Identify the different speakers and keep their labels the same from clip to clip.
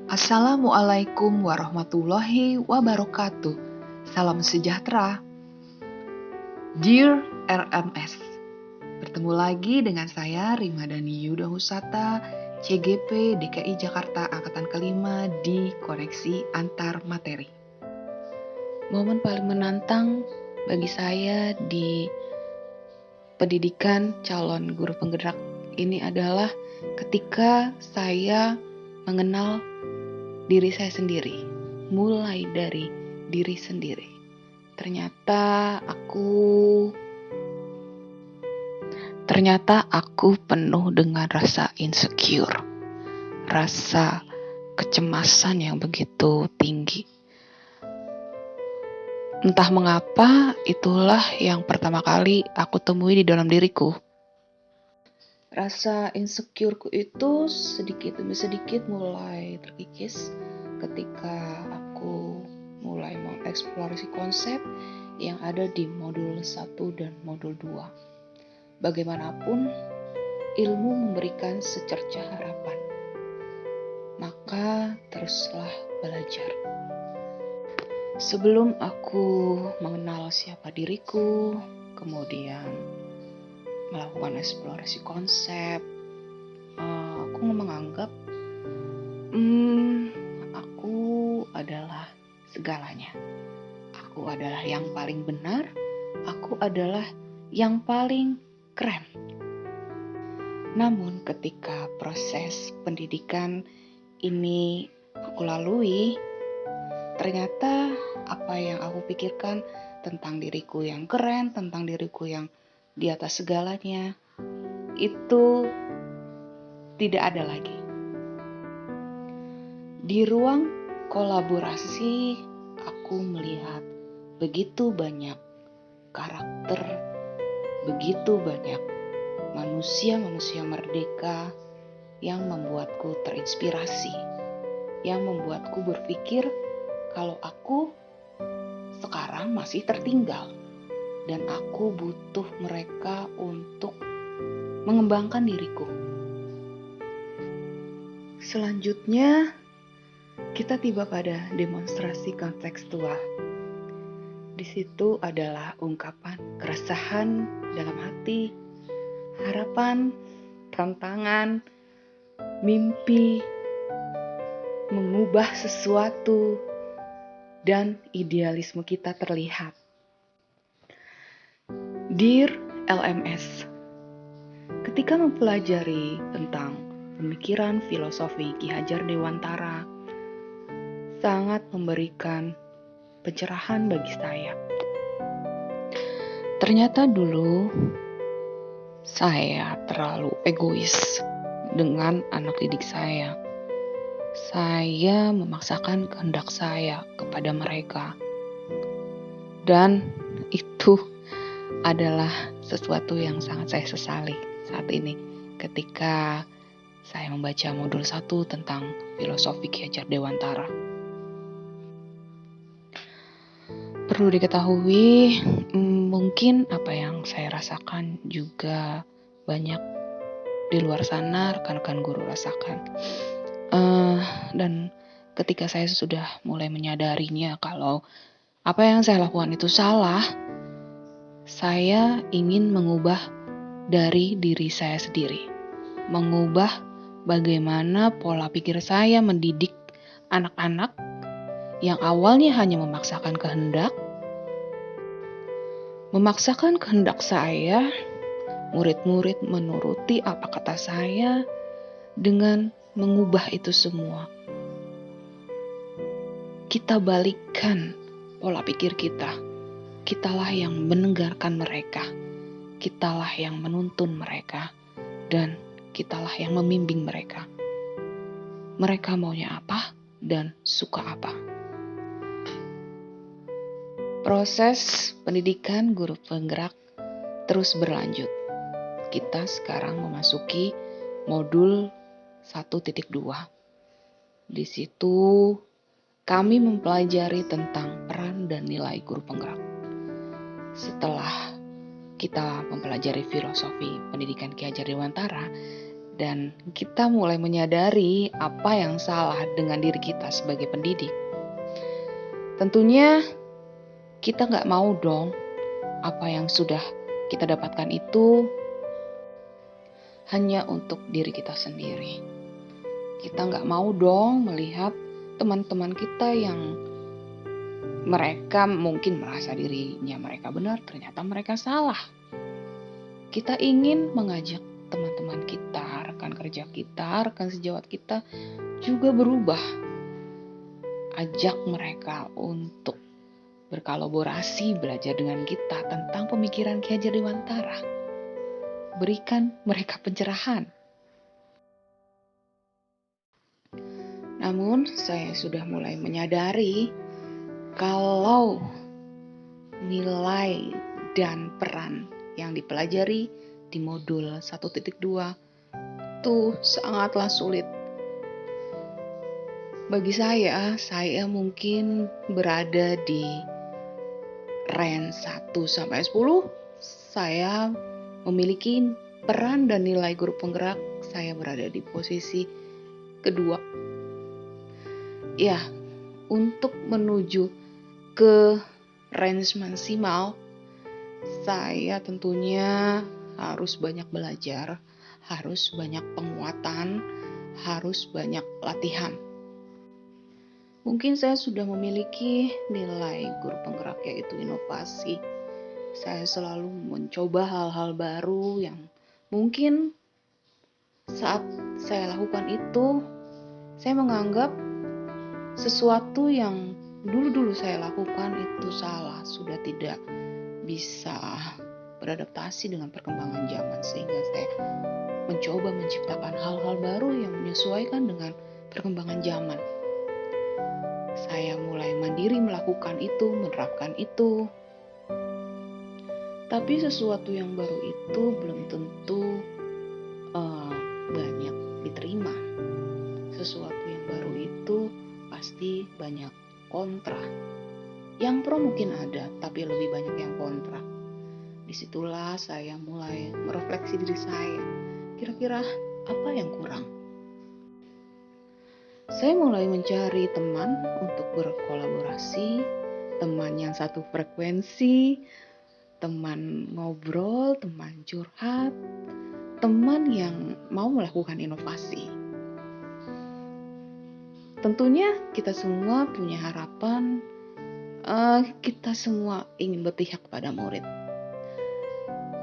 Speaker 1: Assalamualaikum warahmatullahi wabarakatuh. Salam sejahtera. Dear RMS, bertemu lagi dengan saya Rimadani Yuda Husata, CGP DKI Jakarta Angkatan Kelima di Koneksi Antar Materi. Momen paling menantang bagi saya di pendidikan calon guru penggerak ini adalah ketika saya mengenal diri saya sendiri, mulai dari diri sendiri. Ternyata aku penuh dengan rasa insecure, rasa kecemasan yang begitu tinggi. Entah mengapa, itulah yang pertama kali aku temui di dalam diriku. Rasa insecureku itu sedikit demi sedikit mulai terkikis ketika aku mulai mengeksplorasi konsep yang ada di modul 1 dan modul 2. Bagaimanapun, ilmu memberikan secercah harapan. Maka teruslah belajar. Sebelum aku mengenal siapa diriku, kemudian melakukan eksplorasi konsep, aku menganggap aku adalah segalanya. Aku adalah yang paling benar, aku adalah yang paling keren. Namun ketika proses pendidikan ini aku lalui, ternyata apa yang aku pikirkan tentang diriku yang keren, tentang diriku yang di atas segalanya, itu tidak ada lagi. Di ruang kolaborasi, aku melihat begitu banyak karakter, begitu banyak manusia-manusia merdeka yang membuatku terinspirasi, yang membuatku berpikir kalau aku sekarang masih tertinggal dan aku butuh mereka untuk mengembangkan diriku. Selanjutnya, kita tiba pada demonstrasi kontekstual. Di situ adalah ungkapan keresahan dalam hati, harapan, tantangan, mimpi, mengubah sesuatu, dan idealisme kita terlihat. Dear LMS, ketika mempelajari tentang pemikiran filosofi Ki Hajar Dewantara, sangat memberikan pencerahan bagi saya. Ternyata dulu saya terlalu egois dengan anak didik saya. Saya memaksakan kehendak saya kepada mereka. Dan itu adalah sesuatu yang sangat saya sesali saat ini ketika saya membaca modul 1 tentang filosofi Ki Hajar Dewantara. Perlu diketahui, mungkin apa yang saya rasakan juga banyak di luar sana rekan-rekan guru rasakan. Dan ketika saya sudah mulai menyadarinya kalau apa yang saya lakukan itu salah, saya ingin mengubah dari diri saya sendiri. Mengubah bagaimana pola pikir saya mendidik anak-anak yang awalnya hanya memaksakan kehendak saya, murid-murid menuruti apa kata saya dengan mengubah itu semua. Kita balikkan pola pikir kita. Kitalah yang mendengarkan mereka. Kitalah yang menuntun mereka. Dan kitalah yang membimbing mereka. Mereka maunya apa dan suka apa. Proses pendidikan guru penggerak terus berlanjut. Kita sekarang memasuki modul 1.2. Di situ kami mempelajari tentang peran dan nilai guru penggerak. Setelah kita mempelajari filosofi pendidikan Ki Hajar Dewantara, dan kita mulai menyadari apa yang salah dengan diri kita sebagai pendidik. Tentunya kita nggak mau dong apa yang sudah kita dapatkan itu hanya untuk diri kita sendiri. Kita nggak mau dong melihat teman-teman kita yang mereka mungkin merasa dirinya mereka benar, ternyata mereka salah. Kita ingin mengajak teman-teman kita, rekan kerja kita, rekan sejawat kita juga berubah. Ajak mereka untuk berkolaborasi, belajar dengan kita tentang pemikiran Ki Hajar Dewantara. Berikan mereka pencerahan. Namun saya sudah mulai menyadari kalau nilai dan peran yang dipelajari di modul 1.2 itu sangatlah sulit. Bagi saya mungkin berada di range 1-10. Saya memiliki peran dan nilai guru penggerak, saya berada di posisi kedua. Ya, untuk menuju ke range maksimal, saya tentunya harus banyak belajar, harus banyak penguatan, harus banyak latihan. Mungkin saya sudah memiliki nilai guru penggerak, yaitu inovasi. Saya selalu mencoba hal-hal baru yang mungkin saat saya lakukan itu, saya menganggap sesuatu yang dulu saya lakukan itu salah, sudah tidak bisa beradaptasi dengan perkembangan zaman, sehingga saya mencoba menciptakan hal-hal baru yang menyesuaikan dengan perkembangan zaman. Saya mulai mandiri melakukan itu, menerapkan itu. Tapi sesuatu yang baru itu belum tentu banyak diterima. Sesuatu yang baru itu pasti banyak kontra. Yang pro mungkin ada, tapi lebih banyak yang kontra. Disitulah saya mulai merefleksi diri saya. Kira-kira apa yang kurang? Saya mulai mencari teman untuk berkolaborasi, teman yang satu frekuensi, teman ngobrol, teman curhat, teman yang mau melakukan inovasi. Tentunya kita semua punya harapan, kita semua ingin berpihak pada murid.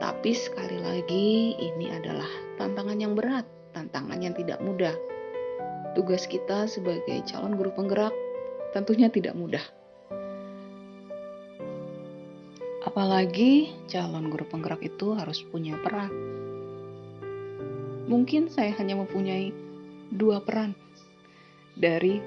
Speaker 1: Tapi sekali lagi ini adalah tantangan yang berat, tantangan yang tidak mudah. Tugas kita sebagai calon guru penggerak tentunya tidak mudah. Apalagi calon guru penggerak itu harus punya peran. Mungkin saya hanya mempunyai 2 peran dari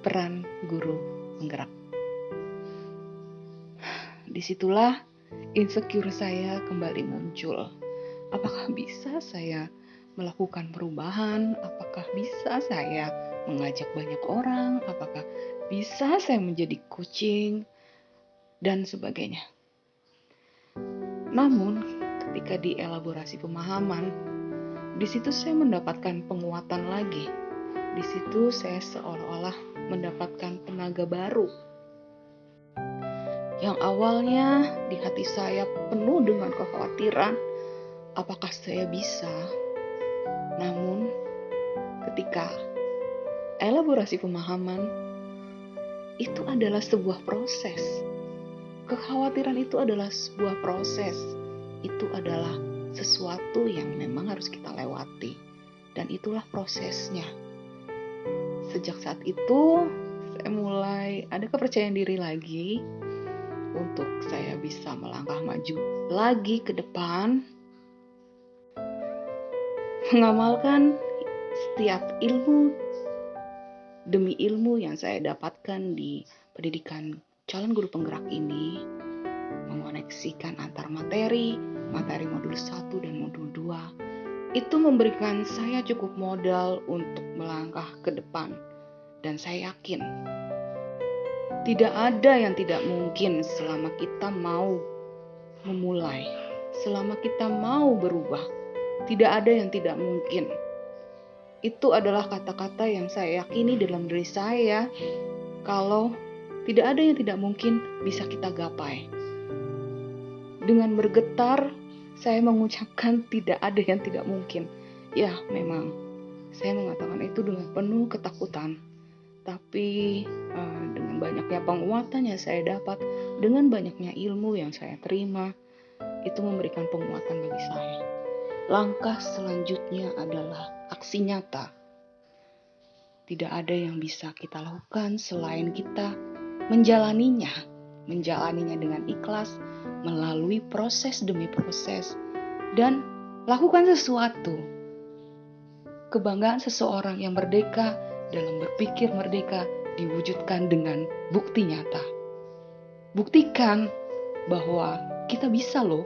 Speaker 1: peran guru penggerak. Disitulah insecure saya kembali muncul. Apakah bisa saya melakukan perubahan? Apakah bisa saya mengajak banyak orang? Apakah bisa saya menjadi coaching? Dan sebagainya. Namun, ketika dielaborasi pemahaman, di situ saya mendapatkan penguatan lagi. Di situ saya seolah-olah mendapatkan tenaga baru. Yang awalnya di hati saya penuh dengan kekhawatiran, apakah saya bisa? Namun, ketika elaborasi pemahaman, itu adalah sebuah proses. Kekhawatiran itu adalah sebuah proses. Itu adalah sesuatu yang memang harus kita lewati. Dan itulah prosesnya. Sejak saat itu, saya mulai ada kepercayaan diri lagi untuk saya bisa melangkah maju lagi ke depan. Mengamalkan setiap ilmu demi ilmu yang saya dapatkan di pendidikan calon guru penggerak ini, mengoneksikan antar materi modul 1 dan modul 2, itu memberikan saya cukup modal untuk melangkah ke depan. Dan saya yakin, tidak ada yang tidak mungkin selama kita mau memulai, selama kita mau berubah. Tidak ada yang tidak mungkin. Itu adalah kata-kata yang saya yakini dalam diri saya, kalau tidak ada yang tidak mungkin bisa kita gapai. Dengan bergetar, saya mengucapkan tidak ada yang tidak mungkin. Ya, memang saya mengatakan itu dengan penuh ketakutan. Tapi dengan banyaknya penguatan yang saya dapat, dengan banyaknya ilmu yang saya terima, itu memberikan penguatan bagi saya. Langkah selanjutnya adalah aksi nyata. Tidak ada yang bisa kita lakukan selain kita menjalaninya dengan ikhlas, melalui proses demi proses, dan lakukan sesuatu. Kebanggaan seseorang yang merdeka dalam berpikir merdeka diwujudkan dengan bukti nyata. Buktikan bahwa kita bisa loh.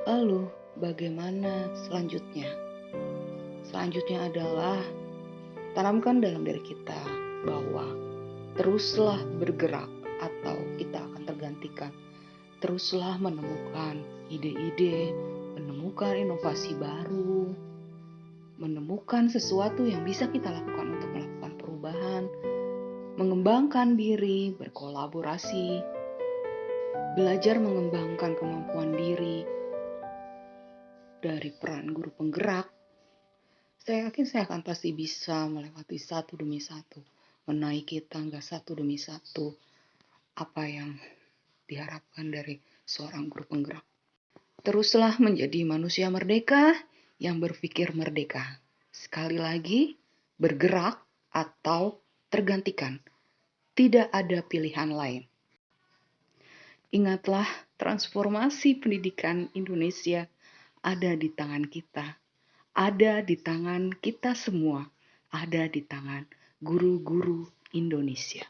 Speaker 1: Lalu bagaimana selanjutnya? Selanjutnya adalah tanamkan dalam diri kita bahwa teruslah bergerak atau kita akan tergantikan. Teruslah menemukan ide-ide, menemukan inovasi baru, menemukan sesuatu yang bisa kita lakukan untuk melakukan perubahan, mengembangkan diri, berkolaborasi, belajar mengembangkan kemampuan diri dari peran guru penggerak. Saya yakin saya akan pasti bisa melewati satu demi satu, menaiki tangga satu demi satu apa yang diharapkan dari seorang guru penggerak. Teruslah menjadi manusia merdeka yang berpikir merdeka. Sekali lagi, bergerak atau tergantikan. Tidak ada pilihan lain. Ingatlah, transformasi pendidikan Indonesia ada di tangan kita. Ada di tangan kita semua. Ada di tangan guru-guru Indonesia.